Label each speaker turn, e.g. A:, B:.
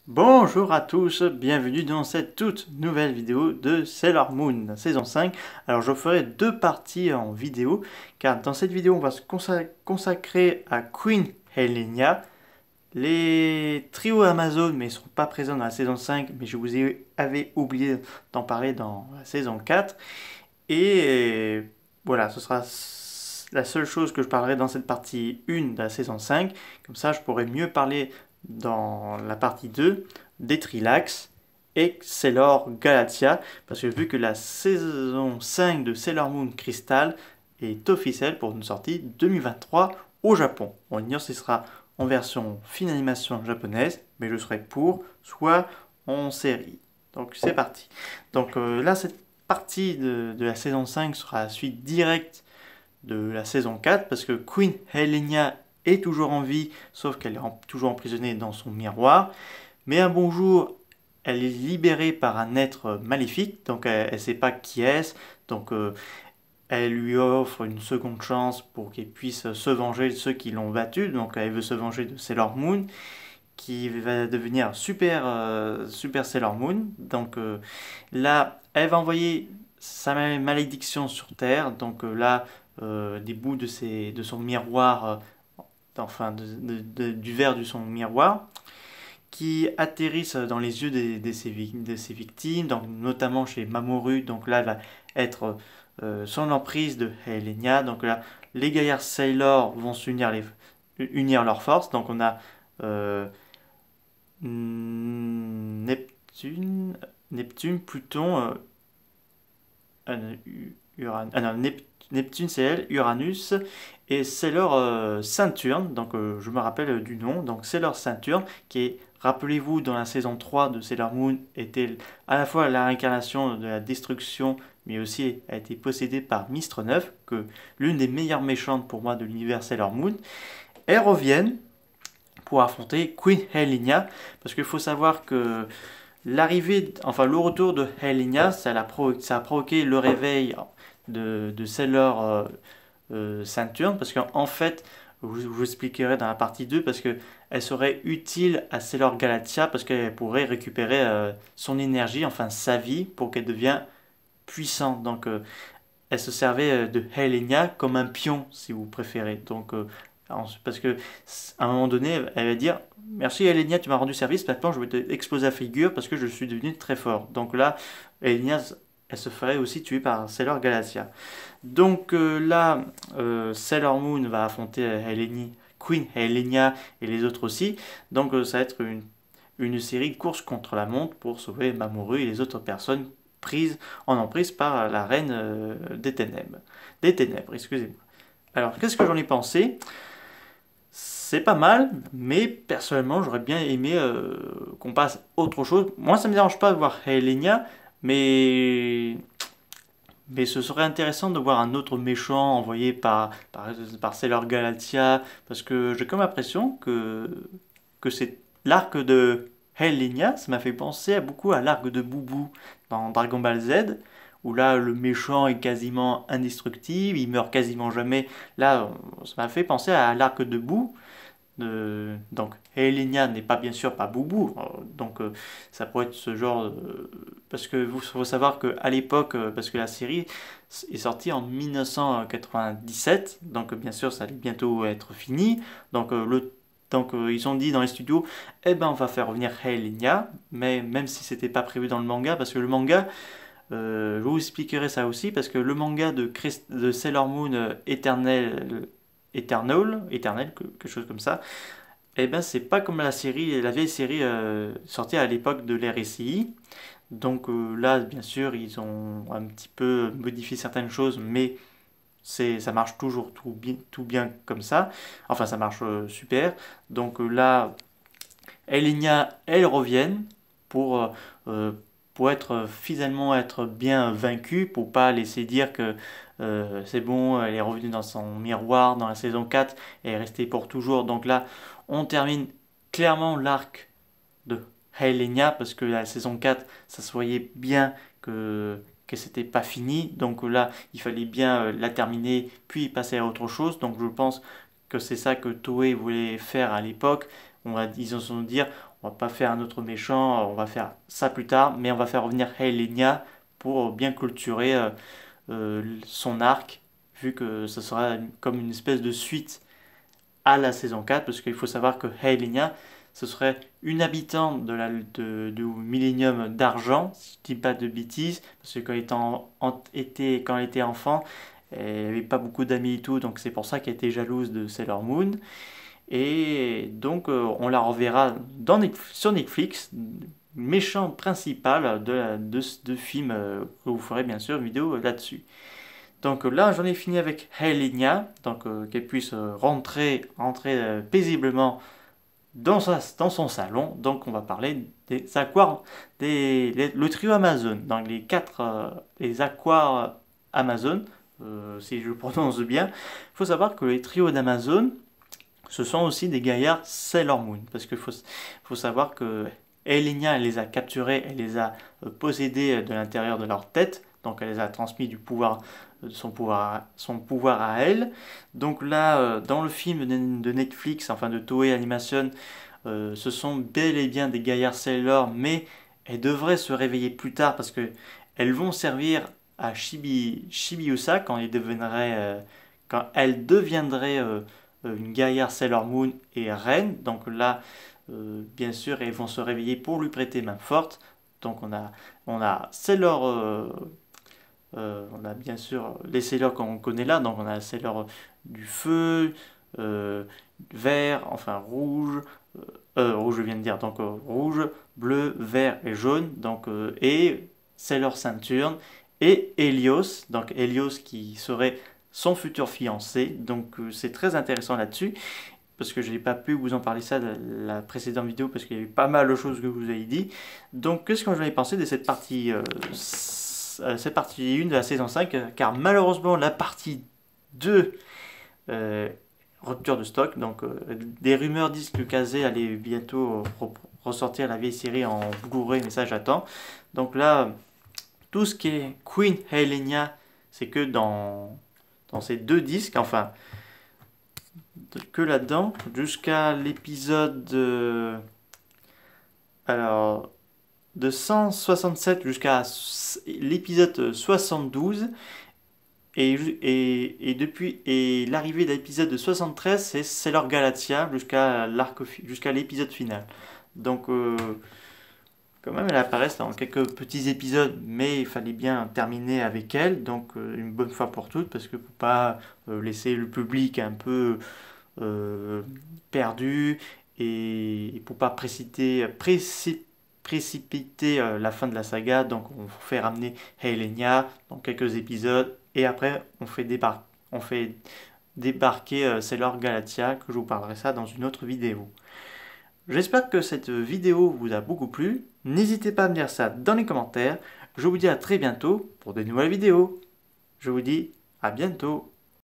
A: Bonjour à tous, bienvenue dans cette toute nouvelle vidéo de Sailor Moon saison 5. Alors je ferai deux parties en vidéo, car dans cette vidéo on va se consacrer à Queen Helenia. Les trios Amazon mais ne sont pas présents dans la saison 5, mais je vous avais oublié d'en parler dans la saison 4. Et voilà, ce sera la seule chose que je parlerai dans cette partie 1 de la saison 5. Comme ça je pourrai mieux parler dans la partie 2 des Trilax et Sailor Galatia, parce que vu que la saison 5 de Sailor Moon Crystal est officielle pour une sortie 2023 au Japon. On ignore si ce sera en version film animation japonaise, mais je serai pour, soit en série. Donc c'est parti. Donc là, cette partie de la saison 5 sera la suite directe de la saison 4, parce que Queen Helenia est toujours en vie, sauf qu'elle est toujours emprisonnée dans son miroir. Mais un bon jour, elle est libérée par un être maléfique, donc elle ne sait pas qui est-ce, donc elle lui offre une seconde chance pour qu'elle puisse se venger de ceux qui l'ont battue, donc elle veut se venger de Sailor Moon, qui va devenir super Sailor Moon. Donc là, elle va envoyer sa malédiction sur Terre, donc là, des bouts de son miroir, enfin du verre de son miroir, qui atterrissent dans les yeux de ses victimes, donc notamment chez Mamoru. Donc là, elle va être sous l'emprise de Helenia. Donc là, les gaillards Sailor vont unir leurs forces. Donc on a Neptune, Pluton, Neptune c'est elle, Uranus et Sailor Saturne, donc je me rappelle du nom, donc Sailor Saturne qui est, rappelez-vous, dans la saison 3 de Sailor Moon, était à la fois la réincarnation de la destruction, mais aussi a été possédée par Mystre 9, que l'une des meilleures méchantes pour moi de l'univers Sailor Moon. Elles reviennent pour affronter Queen Helenia, parce qu'il faut savoir que le retour de Helenia, ça a provoqué le réveil de Sailor Saturn, parce qu'en fait, je vous expliquerai dans la partie 2, parce qu'elle serait utile à Sailor Galatia, parce qu'elle pourrait récupérer son énergie, enfin sa vie, pour qu'elle devienne puissante. Donc elle se servait de Helenia comme un pion, si vous préférez. Donc parce que à un moment donné, elle va dire merci Helenia, tu m'as rendu service, maintenant je vais te exploser la figure parce que je suis devenu très fort. Donc là, Helenia, elle se ferait aussi tuer par Sailor Galatia. Donc là, Sailor Moon va affronter Queen Helenia et les autres aussi. Donc ça va être une série de courses contre la montre pour sauver Mamoru et les autres personnes prises en emprise par la reine des ténèbres. Des ténèbres, excusez-moi. Alors, qu'est-ce que j'en ai pensé? C'est pas mal, mais personnellement, j'aurais bien aimé qu'on passe à autre chose. Moi, ça me dérange pas de voir Helenia, mais ce serait intéressant de voir un autre méchant envoyé par Sailor Galatia, parce que j'ai comme l'impression que c'est l'arc de Helenia, ça m'a fait penser beaucoup à l'arc de Boubou dans Dragon Ball Z, où là le méchant est quasiment indestructible, il meurt quasiment jamais. Là, ça m'a fait penser à l'arc de Boo. Donc Helenia n'est pas, bien sûr, pas Boubou, donc ça pourrait être ce genre parce que vous faut savoir que à l'époque, parce que la série est sortie en 1997, donc bien sûr ça allait bientôt être fini, donc ils ont dit dans les studios, eh ben on va faire revenir Helenia, mais même si c'était pas prévu dans le manga, parce que le manga, je vous expliquerai ça aussi, parce que le manga de Sailor Moon Éternel, quelque chose comme ça, eh ben c'est pas comme la vieille série sortie à l'époque de l'RSI. Donc là, bien sûr, ils ont un petit peu modifié certaines choses, mais ça marche toujours tout bien comme ça. Enfin, ça marche super. Donc là, Elenia, elles reviennent pour, euh, euh, pour finalement être bien vaincue, pour pas laisser dire que c'est bon, elle est revenue dans son miroir dans la saison 4 et est restée pour toujours. Donc là, on termine clairement l'arc de Helenia, parce que la saison 4, ça se voyait bien que c'était pas fini. Donc là, il fallait bien la terminer, puis passer à autre chose. Donc je pense que c'est ça que Toei voulait faire à l'époque. Ils se sont dit, on va pas faire un autre méchant, on va faire ça plus tard, mais on va faire revenir Helenia pour bien clôturer son arc, vu que ça sera comme une espèce de suite à la saison 4, parce qu'il faut savoir que Helenia, ce serait une habitante du Millennium d'Argent, si je dis pas de bêtises, parce que quand elle était enfant, elle n'avait pas beaucoup d'amis et tout, donc c'est pour ça qu'elle était jalouse de Sailor Moon. Et donc on la reverra sur Netflix, méchant principal de film, que vous ferez bien sûr une vidéo là-dessus. Donc là, j'en ai fini avec Helenia, donc qu'elle puisse rentrer paisiblement dans son salon. Donc on va parler des aquars, le trio Amazon, donc les aquars Amazon, si je le prononce bien. Il faut savoir que les trios d'Amazon, ce sont aussi des gaillards Sailor Moon, parce qu'il faut savoir que Helenia, elle les a capturés, elle les a possédés de l'intérieur de leur tête, donc elle les a transmis du pouvoir, son pouvoir à elle. Donc là, dans le film de Netflix, enfin de Toei Animation, ce sont bel et bien des gaillards Sailor, mais elles devraient se réveiller plus tard parce que elles vont servir à Chibiusa quand elle deviendrait une gaillarde Sailor Moon et reine. Donc là, bien sûr, elles vont se réveiller pour lui prêter main forte. Donc on a Sailor, on a bien sûr les Sailors qu'on connaît là. Donc on a Sailor du feu, vert, enfin rouge. Rouge, je viens de dire, donc rouge, bleu, vert et jaune, donc et Sailor Saturn et Helios, donc Helios qui serait son futur fiancé, donc c'est très intéressant là-dessus, parce que je n'ai pas pu vous en parler ça de la précédente vidéo, parce qu'il y a eu pas mal de choses que vous avez dit. Donc qu'est-ce que j'en ai pensé de cette partie 1 de la saison 5, car malheureusement la partie 2 rupture de stock. Donc, des rumeurs disent que Kazé allait bientôt ressortir la vieille série en Blu-ray, mais ça j'attends. Donc là, tout ce qui est Queen Helenia, c'est que dans ces deux disques, enfin, que là-dedans, jusqu'à l'épisode alors, de 167 jusqu'à l'épisode 72. Et l'arrivée de l'épisode de 73, c'est Sailor Galatia jusqu'à l'épisode final. Donc, quand même, elle apparaît dans quelques petits épisodes, mais il fallait bien terminer avec elle, donc une bonne fois pour toutes, parce que pour pas laisser le public un peu euh, perdu et pour pas précipiter la fin de la saga. Donc on fait ramener Helenia dans quelques épisodes et après on fait débarquer Sailor Galatia, que je vous parlerai ça dans une autre vidéo. J'espère que cette vidéo vous a beaucoup plu. N'hésitez pas à me dire ça dans les commentaires. Je vous dis à très bientôt pour de nouvelles vidéos. Je vous dis à bientôt.